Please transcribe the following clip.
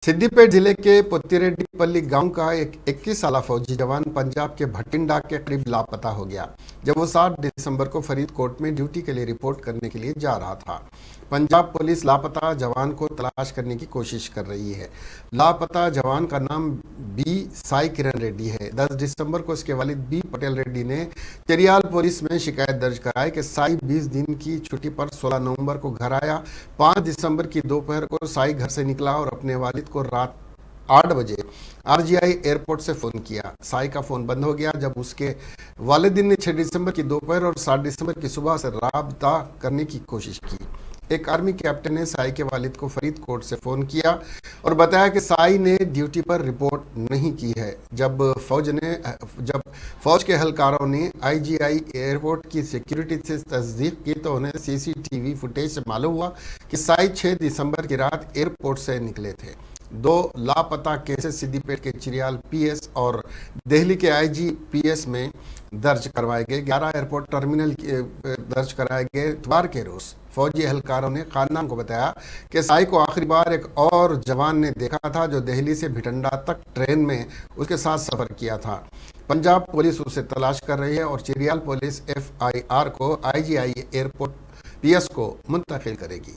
सिद्दीपेट जिले के पुत्तिरेड्डीपल्ली गांव का एक 21 साला फौजी जवान पंजाब के भटिंडा के करीब लापता हो गया जब वो 7 दिसंबर को फरीदकोट में ड्यूटी के लिए रिपोर्ट करने के लिए जा रहा था। पंजाब पुलिस लापता जवान को तलाश करने की कोशिश कर रही है। लापता जवान का नाम बी साई किरण रेड्डी है। 10 दिसंबर को उसके वालिद बी पटेल रेड्डी ने चेरियाल पुलिस में शिकायत दर्ज कराई कि साई 20 दिन की छुट्टी पर 16 नवंबर को घर आया। 5 दिसंबर की दोपहर को साई घर से निकला और अपने वालिद को रात 8 बजे आरजीआई एयरपोर्ट से फोन किया। साई का फोन बंद हो गया जब उसके वालिदिन ने 6 दिसंबर की दोपहर और 7 दिसंबर की सुबह से राबता करने की कोशिश की। एक आर्मी कैप्टन ने साई के वालिद को फरीदकोट से फोन किया और बताया कि साई ने ड्यूटी पर रिपोर्ट नहीं की है। जब फौज के एहलकारों ने आईजीआई एयरपोर्ट की सिक्योरिटी से तस्दीक की तो उन्हें सीसीटीवी फुटेज से मालूम हुआ कि साई 6 दिसंबर की रात एयरपोर्ट से निकले थे। 2 लापता केसेस सिद्दीपेट के चिरियाल पीएस और दिल्ली के आईजीपीएस में दर्ज करवाए गए। 11 एयरपोर्ट टर्मिनल दर्ज कराए गए। इतवार के रोज फौजी एहलकारों ने खानदान को बताया कि साई को आखिरी बार एक और जवान ने देखा था जो दिल्ली से भिटंडा तक ट्रेन में उसके साथ सफर किया था। पंजाब पुलिस उसे तलाश कर रही है और चिरियाल पुलिस एफआईआर को आईजीआई एयरपोर्ट पीएस को मुंतकिल करेगी।